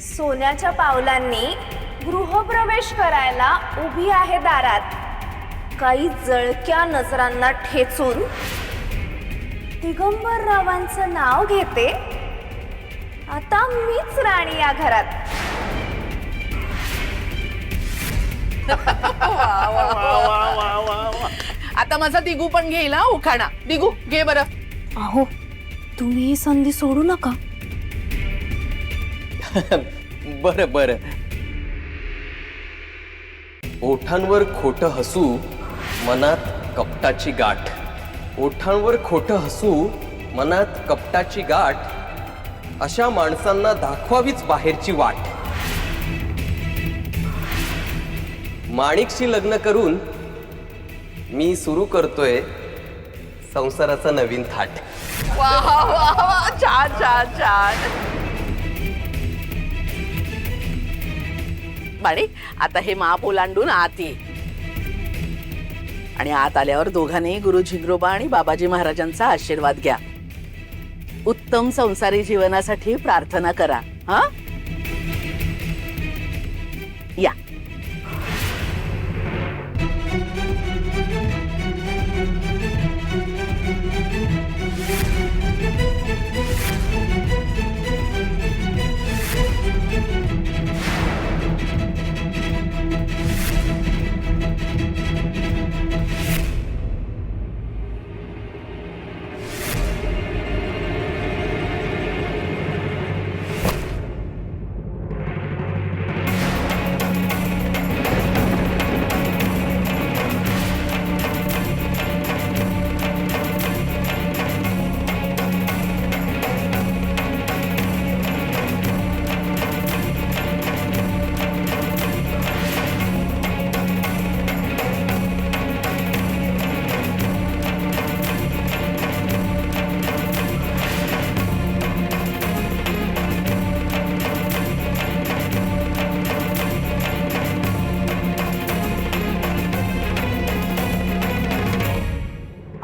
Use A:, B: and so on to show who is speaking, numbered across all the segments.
A: सोन्याच्या पावलांनी गृहप्रवेश करायला उभी आहे दारात. काही जळक्या नजरांना ठेचून दिगंबररावांचं नाव घेते. आता मीच राणी या घरात.
B: आता माझा दिगू पण घेईल हा उखाणा. दिगू घे बरं.
A: अहो, तुम्ही ही संधी सोडू नका.
C: बरं बरं. ओठांवर खोटं हसू, मनात कपटाची गाठ. ओठांवर खोटं हसू, मनात कपटाची गाठ. अशा माणसांना दाखवावीच बाहेरची वाट. माणिकशी लग्न करून मी सुरू करतोय संसाराचा नवीन थाट.
B: वा वा वा, छान छान छान. बाळे, आता हे माप ओलांडून आत ये. आणि आत आल्यावर दोघांनी गुरु झिंगरोबा आणि बाबाजी महाराजांचा आशीर्वाद घ्या. उत्तम संसारी जीवनासाठी प्रार्थना करा. हा, या.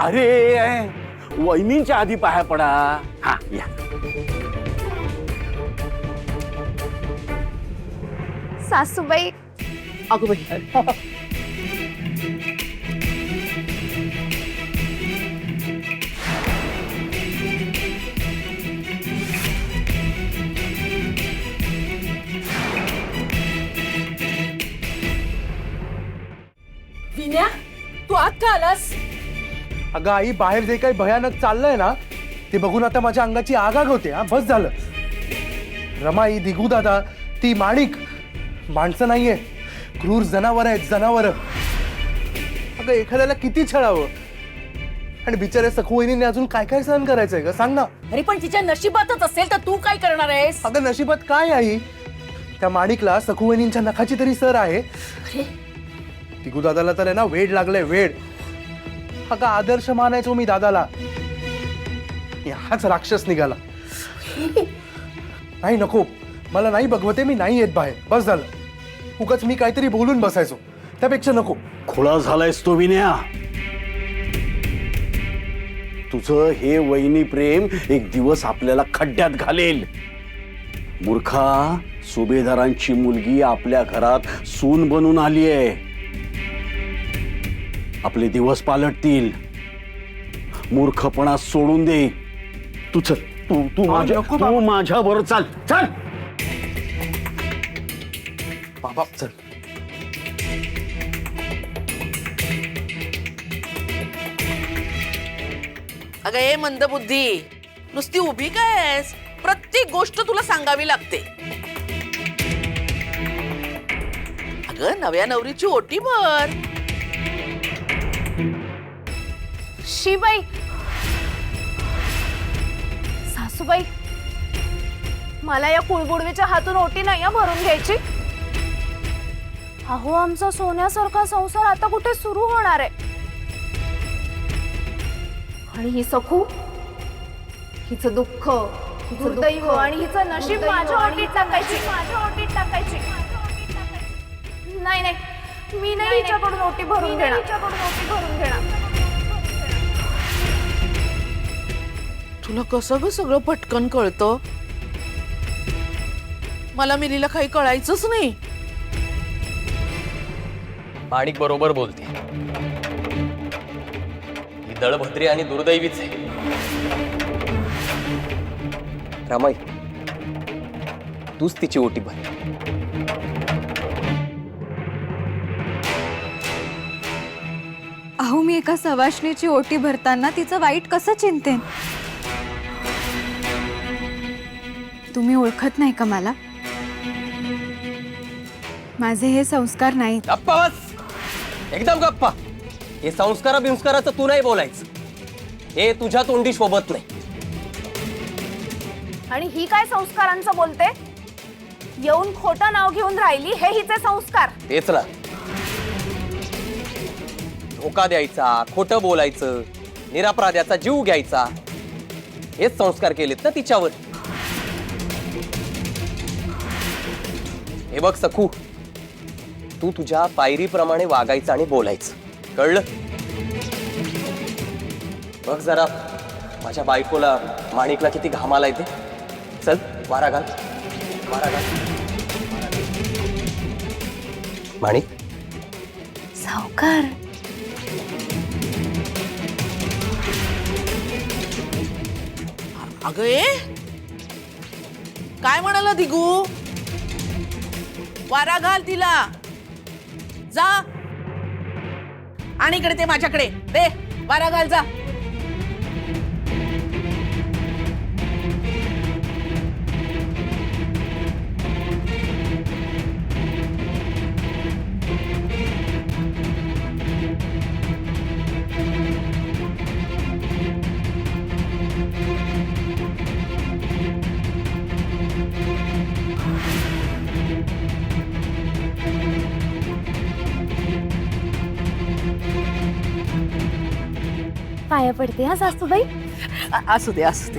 D: अरे वहिनींच्या आधी पाया पडा. हा या.
A: सासूबाई,
B: अगो बाई. विन्या, तू आत का आलास?
E: अगं आई, बाहेर जे काही भयानक चाललंय ना ते बघून आता माझ्या अंगाची आग होते. हा बस झालं. रमाई, दिगू दादा, ती माणिक माणसं नाहीये, क्रूर जनावर आहेत, जनावर. अगं एखाद्याला किती छळावं. आणि बिचारे सखुवहिनीने अजून काय काय सहन करायचंय ग, सांग ना.
B: अरे पण तिच्या नशिबातच असेल तर तू काय करणार आहेस?
E: अगं नशिबात काय आई, त्या माणिकला सखुवहिनींच्या नखाची तरी सर आहे. दिगू दादाला तर आहे ना वेड लागलंय, वेड. अगं आदर्श मानायचो मी दादाला, हाच राक्षस निघाला. नाही नको, मला नाही बघवते, मी नाही येत बाहेर, बस झालं. उगाच मी काहीतरी बोलून बसायचो, त्यापेक्षा नको.
D: खुळा झालायस तो विन्या. तुझं हे वहिनी प्रेम एक दिवस आपल्याला खड्ड्यात घालेल. मूर्खा, सुभेदारांची मुलगी आपल्या घरात सून बनून आली आहे. आपले दिवस पालटतील. मूर्खपणा सोडून दे. तू चल, तू माझ्याबरोबर चाल. चल
E: बाबा, चल.
B: अगं ए मंदबुद्धी, नुसती उभी काय आहेस? प्रत्येक गोष्ट तुला सांगावी लागते. अगं नव्या नवरीची ओटी भर.
A: शिबाई, सासूबाई, मला या कुळबुडवीच्या हातून ओटी नाही भरून घ्यायची. अहो, आमचा सोन्यासारखा संसार आता कुठे सुरू होणार आहे. आणि ही सखू, हिचं दुःख, दुर्दैव आणि हिचं नशीब माझ्या ओटीत टाकायची. नाही नाही, मी नाही हिच्याकडून ओटी भरून घेणार.
B: तुला कसं ग सगळं पटकन कळतं? मला मिलीला काही कळायचंच नाही.
C: माणिक बरोबर बोलते. ही दळभद्री आणि दुर्दैवीच आहे. रमाई, तूच तिची ओटी भर.
F: अहो, मी एका सवाष्णीची ओटी भरताना तिचं वाईट कसं चिंतेन? तुम्ही ओळखत नाही का मला? माझे हे संस्कार नाहीत.
C: गप्पा बस, एकदम गप्पा. हे संस्कार बिंस्काराचं तू नाही बोलायचं. हे तुझ्या तोंडी शोभत नाही.
A: आणि ही काय संस्कारांचं बोलते? येऊन खोटं नाव घेऊन राहिली, हे हिचे संस्कार.
C: तेच ना, धोका द्यायचा, खोटं बोलायचं, निरापराध्याचा जीव घ्यायचा, हेच संस्कार केलेत ना तिच्यावर. हे बघ सखू, तू तुझ्या पायरीप्रमाणे वागायचं आणि बोलायचं, कळलं? बघ जरा माझ्या बायकोला, माणिकला किती घामाला येते. चल वारा घाल, वारा घाल. माणिक,
F: सावकार,
B: अगं ए, काय म्हणाला दिगू? वारा घाल तिला. जा आणि इकडे ते माझ्याकडे दे, वारा घाल जा.
A: पाया पडते हा सासूबाई.
B: असू दे असू दे.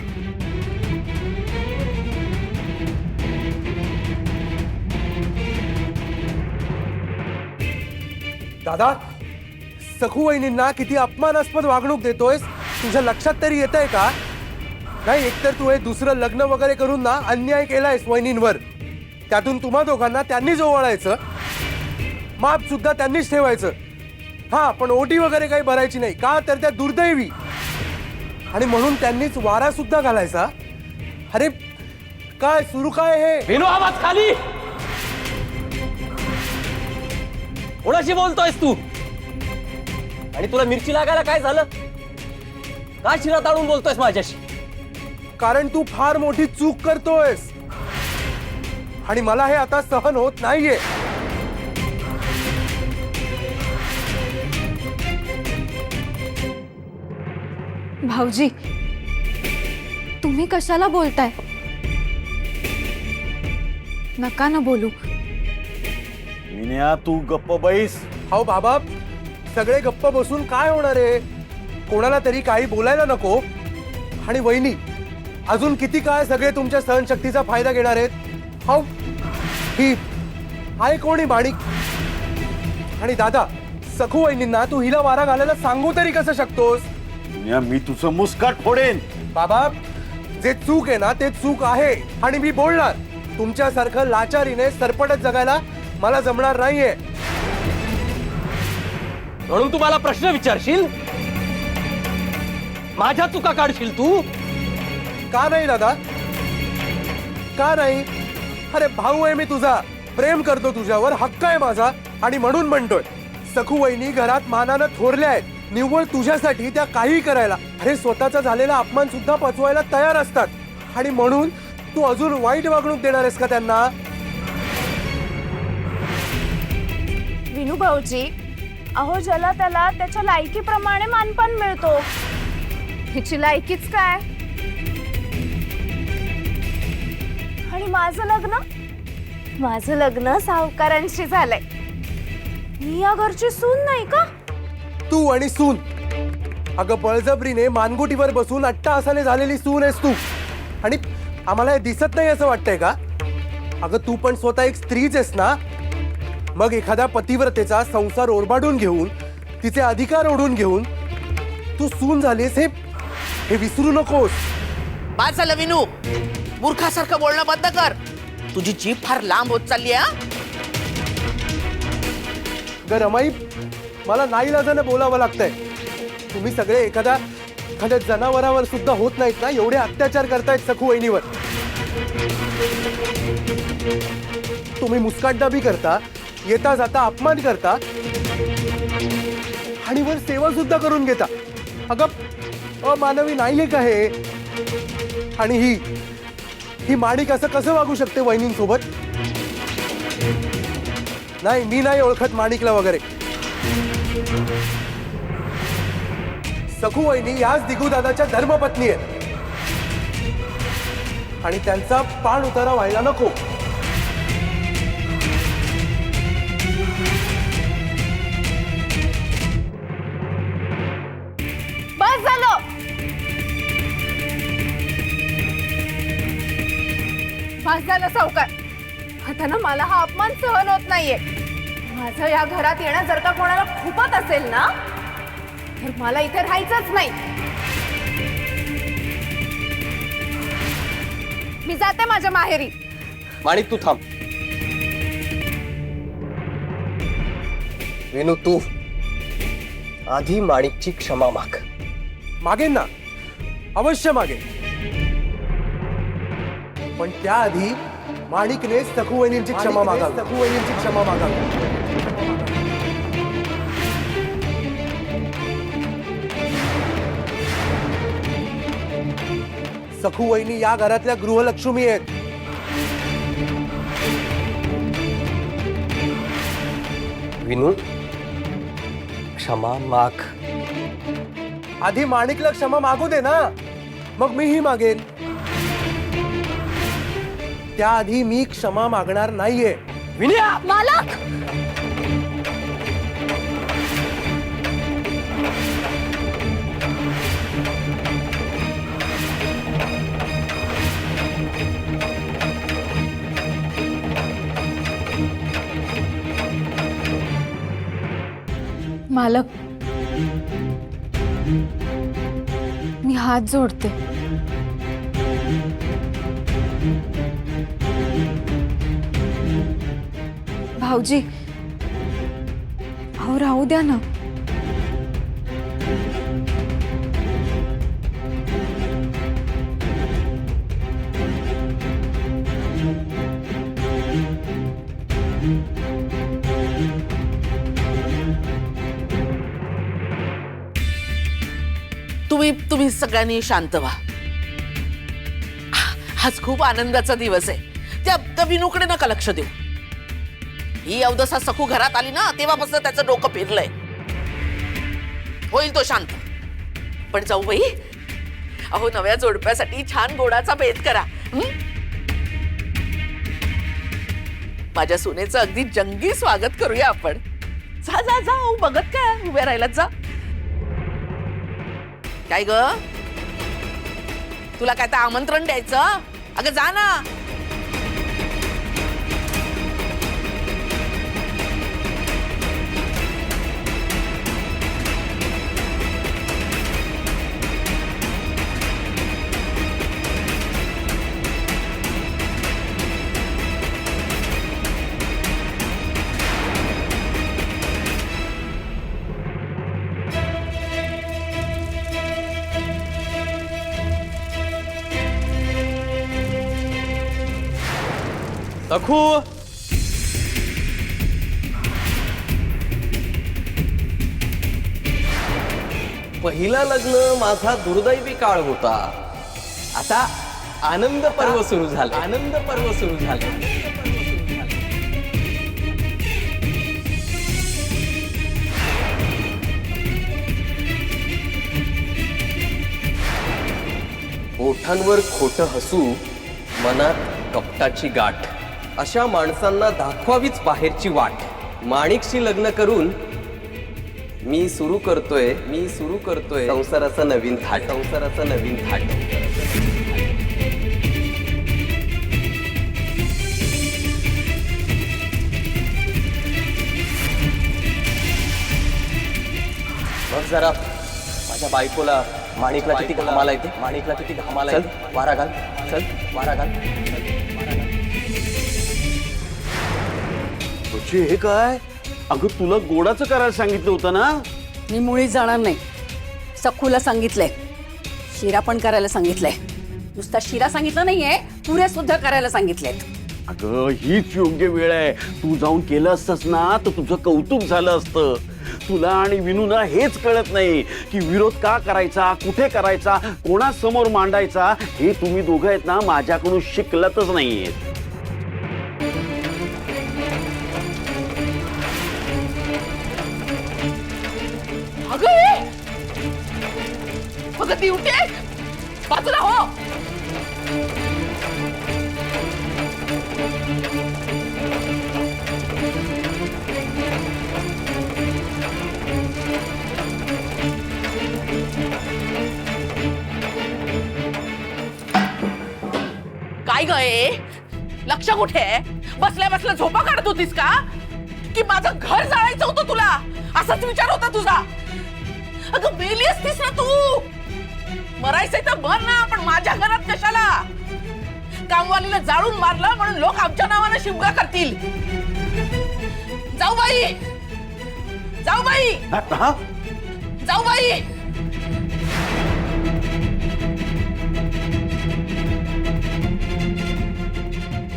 E: दादा, सखू वहिनींना किती अपमानास्पद वागणूक देतोयस, तुझ्या लक्षात तरी येत आहे का? नाही, एकतर तू हे दुसरं लग्न वगैरे करून ना अन्याय केलायस वहिनींवर. त्यातून तुम्हा दोघांना त्यांनीच ओवाळायचं, माप सुद्धा त्यांनीच ठेवायचं. हा, पण ओटी वगैरे काही भरायची नाही का, तर त्या दुर्दैवी. आणि म्हणून त्यांनीच वारा सुद्धा घालायचा. अरे काय सुरू काय हे?
C: विनू, आवाज खाली. कोणाशी बोलतोयस तू? आणि तुला मिरची लागायला काय झालं? काय शिरा ताळून बोलतोयस माझ्याशी?
E: कारण तू फार मोठी चूक करतोयस आणि मला हे आता सहन होत नाहीये.
F: भाऊजी, तुम्ही कशाला बोलताय? नका ना बोलू.
D: विनया, तू गप्प बैस.
E: हो बाबा, सगळे गप्प बसून काय होणार आहे? कोणाला तरी काही बोलायला नको. आणि वहिनी, अजून किती काय सगळे तुमच्या सहनशक्तीचा फायदा घेणार आहेत? हो, ही आहे कोणी माणिक? आणि दादा, सखू वहिनींना तू हिला वारा घालायला सांगू तरी कसं शकतोस?
D: विनया, मी तुझं मुस्काट फोडेन.
E: बाबा, जे चूक आहे ना ते चूक आहे आणि मी बोलणार. तुमच्यासारखं लाचारीने सरपटत जगायला मला जमणार नाहीये.
C: म्हणून तू मला प्रश्न विचारशील? माझ्या चुका काढशील तू?
E: का नाही दादा, का नाही? अरे भाऊ आहे मी तुझा, प्रेम करतो तुझ्यावर, हक्क आहे माझा. आणि म्हणून म्हणतोय, सखू वहिनी घरात मानानं थोरल्या आहेत, निव्वळ तुझ्यासाठी त्या काही करायला, अरे स्वतःचा झालेला अपमान सुद्धा पचवायला तयार असतात. आणि म्हणून तू अजून वाईट वागणूक देणार आहेस का त्यांना?
A: विनू भाऊजी, अहो ज्याला त्याला त्याच्या लायकीप्रमाणे मानपान मिळतो. हिची लायकीच काय? आणि माझं लग्न सावकारांशी झालंय. मी या घरची सून नाही का?
E: तू आणि सून, अगं बळजबरीने मानगुटीवर बसून अट्टाहासाने झालेली सून आहेस तू. आणि आम्हाला हे दिसत नाही असं वाटतंय का? अगं तू पण स्वतः एक स्त्रीच आहेस ना. मग एखाद्या पतिव्रतेचा संसार ओरबाडून घेऊन, तिचे अधिकार ओढून घेऊन तू सून झालीस, हे विसरू नकोस.
B: बाद झालं विनू, मूर्खासारखं बोलणं बंद कर. तुझी जीभ फार लांब होत चालली आहे.
E: ग रमाई, मला नाईलाजाने बोलावं लागतंय. तुम्ही सगळे एखाद्या जनावरावर सुद्धा होत नाहीत ना, एवढे अत्याचार करतायत सखू वहिनीवर. तुम्ही मुस्काटदाबी करता, येता जाता अपमान करता आणि वर सेवा सुद्धा करून घेता. अगं अमानवी नाहीये का हे? आणि ही माणिक असं कसं वागू शकते वहिनींसोबत? नाही, मी नाही ओळखत माणिकला वगैरे. सखू वहिनी याच दिगू दादाच्या धर्मपत्नी आहेत आणि त्यांचा पाण उतारा व्हायला नको.
A: बस झालं. बस झालं सावकार. आता ना मला हा अपमान सहन होत नाहीये. माझं या घरात येणं जर का कोणाला खूपच असेल ना, तर मला इथे राहायचंच नाही. मी जाते माझ्या माहेरी.
C: माणिक तू थांब. विनू तू आधी माणिकची क्षमा माग.
E: मागेन ना, अवश्य मागेन. पण त्याआधी माणिकने सखू वहिनींची क्षमा मागावी. सखू वहिनींची क्षमा मागावी. सखू वहिनी या घरातल्या गृहलक्ष्मी आहेत.
C: विनू क्षमा माग.
E: आधी माणिकला क्षमा मागू दे ना, मग मीही मागेन. त्याआधी मी क्षमा मागणार नाहीये.
C: विनया
A: मालक,
F: मालक, मी हात जोडते. भाऊजी, अहो राहू द्या ना.
B: तुम्ही सगळ्यांनी शांत व्हा. आज खूप आनंदाचा दिवस आहे. त्या विनूकडे नका लक्ष देऊ. ही अवदसा सखू घरात आली ना, तेव्हापासून त्याचं डोकं फिरलंय. होईल तो शांत. पण जाऊ बाई, अहो नव्या जोडप्यासाठी छान गोडाचा बेत करा. माझ्या सुनेचं अगदी जंगी स्वागत करूया आपण. जा जा जा, बघत काय उभ्या राहिलात, जा. काय ग, तुला काय तर आमंत्रण द्यायचं? अगं जा ना.
C: सखू पहिला लग्न माझा दुर्दैवी काळ होता. आता आनंद पर्व सुरू झालं. आनंद पर्व सुरू झालं. ओठांवर खोटं हसू, मनात कपटाची गाठ. अशा माणसांना दाखवावीच बाहेरची वाट. माणिकशी लग्न करून मी सुरू करतोय संसाराचा नवीन थाट. संसाराचा नवीन थाट. बघ जरा माझ्या बायकोला, माणिकला किती घामाला येते. माणिकला किती घामाला येते. वारा घाल, चल वारा घाल.
D: म्हणजे हे काय? अगं तुला गोडाचं करायला सांगितलं होतं ना.
B: मी मुळी जाणार नाही. सखूला सांगितलंय, शिरा पण करायला सांगितलंय. नुसता शिरा सांगितलं नाहीये, पुऱ्या सुद्धा करायला सांगितलेत.
D: अगं हीच योग्य वेळ आहे. तू जाऊन केलं असतंस ना तर तुझं कौतुक झालं असतं. तुला आणि विनूला हेच कळत नाही की विरोध का करायचा, कुठे करायचा, कोणासमोर मांडायचा, हे तुम्ही दोघं आहेत ना माझ्याकडून शिकलतच नाहीयेत.
B: अगं ती उठे, बाजूला हो.
G: काय गे लक्ष कुठे? बसल्या बसल्या झोपा काढत होतीस का? की माझं घर जाळायचं होतं तुला? असाच विचार होता तुझा? अगं मेली असतीस ना तू. मरायचंय तर मर ना, पण माझ्या घरात कशाला? कामवालीला जाळून मारलं म्हणून लोक आमच्या नावाने शिमगा करतील. जाऊ बाई, जाऊ बाई,
D: हा?
G: जाऊ बाई.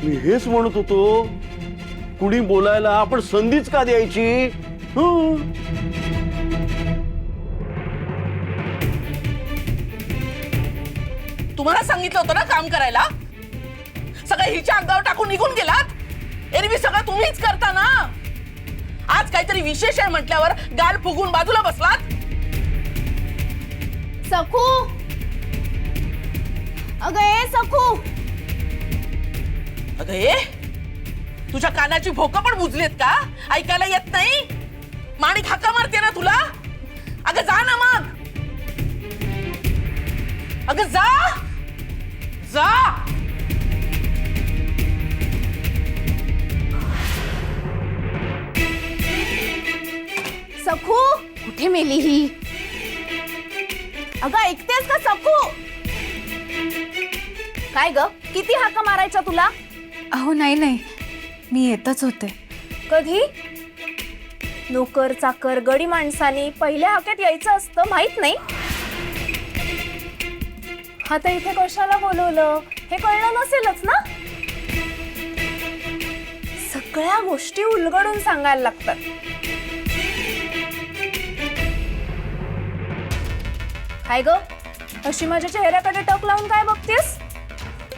D: मी हेच म्हणत होतो, कुणी बोलायला आपण संधीच का द्यायची? हं.
G: तुम्हाला सांगितलं होतं ना काम करायला? सगळं हिच्या अंगावर टाकून निघून गेलात. एरवी सगळं तुम्हीच करता ना. आज काहीतरी विशेष आहे म्हटल्यावर गाल फुगून बाजूला बसलात.
A: सखू, अगं ए सखू.
G: अगं हे तुझ्या कानाची भोकं पण बुजलीत का? ऐकायला येत नाही? माणिक हाका मारते ना तुला. अगं जा ना मग. अगं जा जा.
A: सखू, कुठे मेली ही? अगं ऐकतेस का सखू? काय ग, किती हाका मारायच्या तुला?
F: अहो नाही नाही, मी येतच होते.
A: कधी? नोकर चाकर गडी माणसानी पहिल्या हाक्यात यायचं असतं माहित नाही? आता इथे कशाला बोलवलं हे कळलं नसेलच ना? सगळ्या गोष्टी उलगडून सांगायला लागतात. काय ग, अशी माझ्या चेहऱ्याकडे टक लावून काय बघतेस?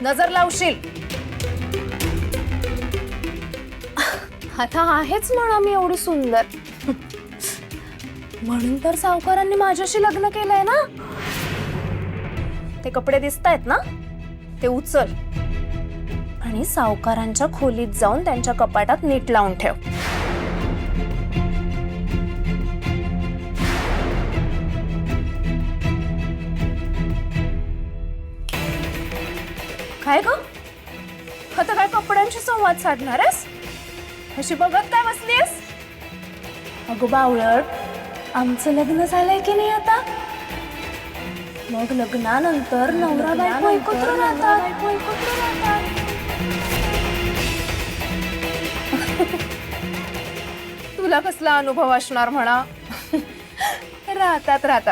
A: नजर लावशील. आता आहेच म्हणा मी एवढी सुंदर, म्हणून तर सावकारांनी माझ्याशी लग्न केलंय ना. ते कपडे दिसतायत ना, ते उचल आणि सावकारांच्या खोलीत जाऊन त्यांच्या कपाटात नीट लावून ठेव. काय ग, आता काय कपड्यांशी संवाद साधणार आहेस? अशी बघत काय बसलीस? अगं बावळट, आमचं लग्न झालंय की नाही आता? मग लग्नानंतर नवरा बायको एकत्र राहतात. तुला कसला अनुभव असणार म्हणा. राहतात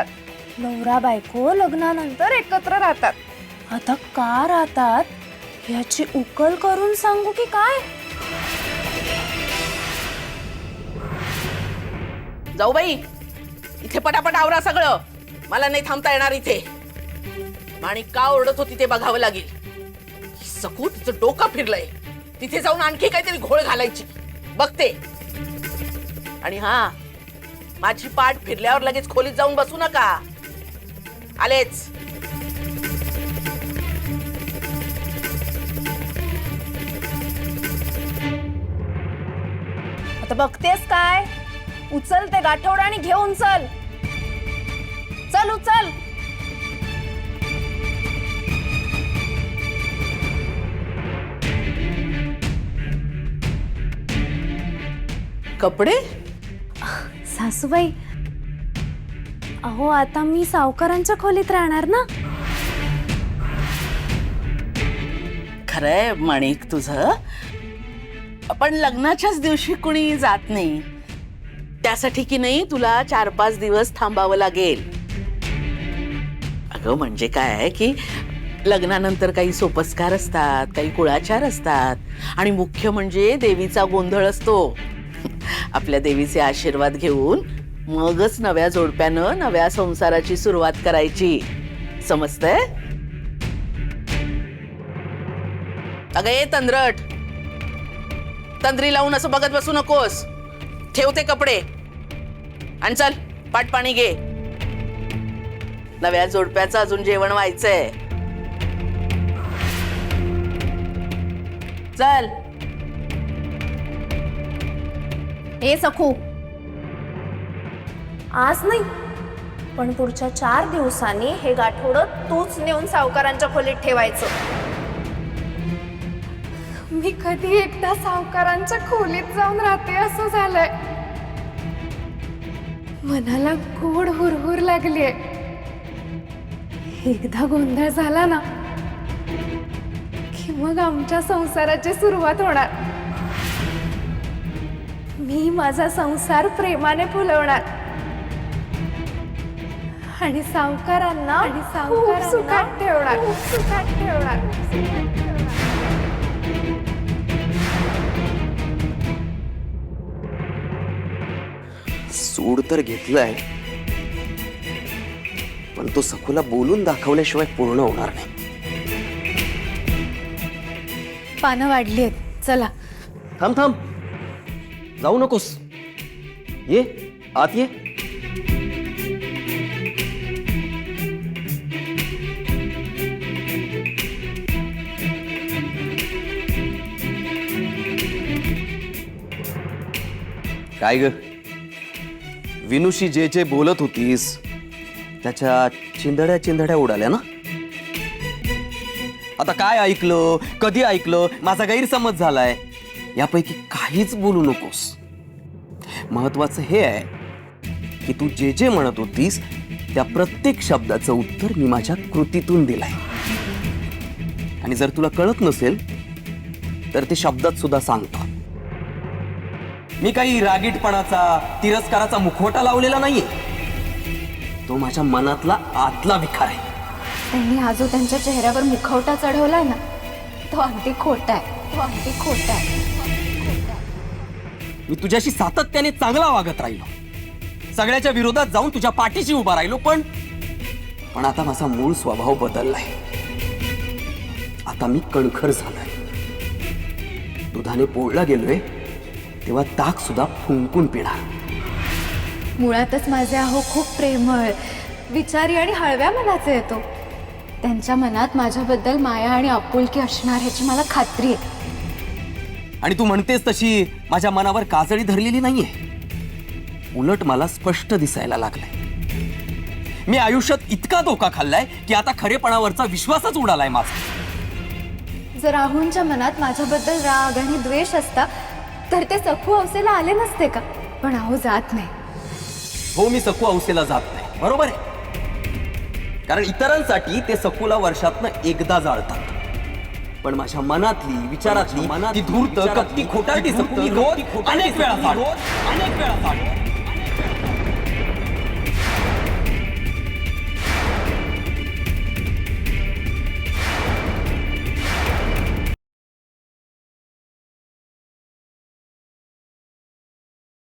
A: नवरा बायको लग्नानंतर एकत्र राहतात. आता का राहतात याची उकल करून सांगू की काय?
G: जाऊ बाई, इथे पटापट आवरा सगळं. मला नाही थांबता येणार इथे. माणिक का ओरडत होती ते बघावं लागेल. सकू तिचं डोकं फिरलंय. तिथे जाऊन आणखी काहीतरी घोळ घालायची बघते. आणि हा, माझी पाठ फिरल्यावर लगेच खोलीत जाऊन बसू नका. आलेच.
A: आता बघतेस काय? उचल ते गाठोड आणि घेऊन चल. चल उचल.
B: कपडे?
A: सासूबाई, अहो आता मी सावकारांच्या खोलीत राहणार ना.
B: खरंय माणिक तुझं, पण लग्नाच्याच दिवशी कुणी जात नाही. त्यासाठी की नाही तुला 4-5 दिवस थांबावं लागेल. अगं म्हणजे काय आहे की लग्नानंतर काही सोपस्कार असतात, काही कुळाचार असतात आणि मुख्य म्हणजे देवीचा गोंधळ असतो. आपल्या देवीचे आशीर्वाद घेऊन मगच नव्या जोडप्यानं नव्या संसाराची सुरुवात करायची. समजतंय? अगं ये तंद्रट, तंद्री लावून असं बघत बसू नकोस. ठेवते कपडे आणि चल पाट पाणी घे. नव्या जोडप्याचं अजून जेवण व्हायचंय. चल.
A: हे सखू, आज नाही पण पुढच्या 4 दिवसांनी हे गाठोडं तूच नेऊन सावकारांच्या खोलीत ठेवायचं.
F: मी कधी एकदा सावकारांच्या खोलीत जाऊन राहते असं झालंय. मनाला गोड हुरहुर लागलीये. एकदा गोंधळ झाला ना की मग आमच्या संसाराची सुरुवात होणार. मी माझा संसार प्रेमाने फुलवणार आणि सावकारांना खूप सुखात ठेवणार.
H: सूड तर घेतलाय, पण तो सखूला बोलून दाखवल्याशिवाय पूर्ण होणार नाही.
F: पानं वाढली आहेत, चला.
C: थांब थांब, जाऊ नकोस. ये आत ये.
H: काय ग, विनूशी जे जे बोलत होतीस त्याच्या चिंधड्या चिंधड्या उडाल्या ना? आता काय ऐकलं, कधी ऐकलं, माझा गैरसमज झालाय यापैकी काहीच बोलू नकोस. महत्वाचं हे आहे की तू जे जे म्हणत होतीस त्या प्रत्येक शब्दाचं उत्तर मी माझ्या कृतीतून दिलंय. आणि जर तुला कळत नसेल तर ते शब्दात सुद्धा सांगतो. मी काही रागीटपणाचा, तिरस्काराचा मुखवटा लावलेला नाहीये. तो माझ्या मनातला आतला विकार आहे.
F: त्यांनी हा जो त्यांच्या चेहऱ्यावर मुखवटा चढवलाय ना, तो अगदी खोटा आहे.
H: मी तुझ्याशी सातत्याने चांगला वागत राहिलो, सगळ्याच्या विरोधात जाऊन तुझ्या पाठीशी उभा राहिलो, पण आता माझा मूळ स्वभाव बदललाय. आता मी कणखर झालोय. दुधाने पोळला गेलोय तेव्हा ताक सुद्धा फुंकून पिणार.
F: मुळातच माझे अहो खूप प्रेमळ, विचारी आणि हळव्या मनाचे येतो. त्यांच्या मनात माझ्याबद्दल माया आणि आपुलकी असणार ह्याची मला खात्री आहे.
H: आणि तू म्हणतेस तशी माझ्या मनावर काजळी धरलेली नाहीये. उलट मला स्पष्ट दिसायला लागलंय. मी आयुष्यात इतका धोका खाल्लाय की आता खरेपणावरचा विश्वासच उडालाय माझा.
F: जर राहुलच्या मनात माझ्याबद्दल राग आणि द्वेष असता तर ते सखू हौसेला आले नसते का? पण अहो जात नाही.
H: हो, मी सखू हौसेला जात नाही, बरोबर आहे. कारण इतरांसाठी ते सखूला वर्षातनं एकदा जाळतात, पण माझ्या मनातली, विचारातली ती धूर्त, कपटी, खोटारडी सखू मी रोज अनेक वेळा जाळतो.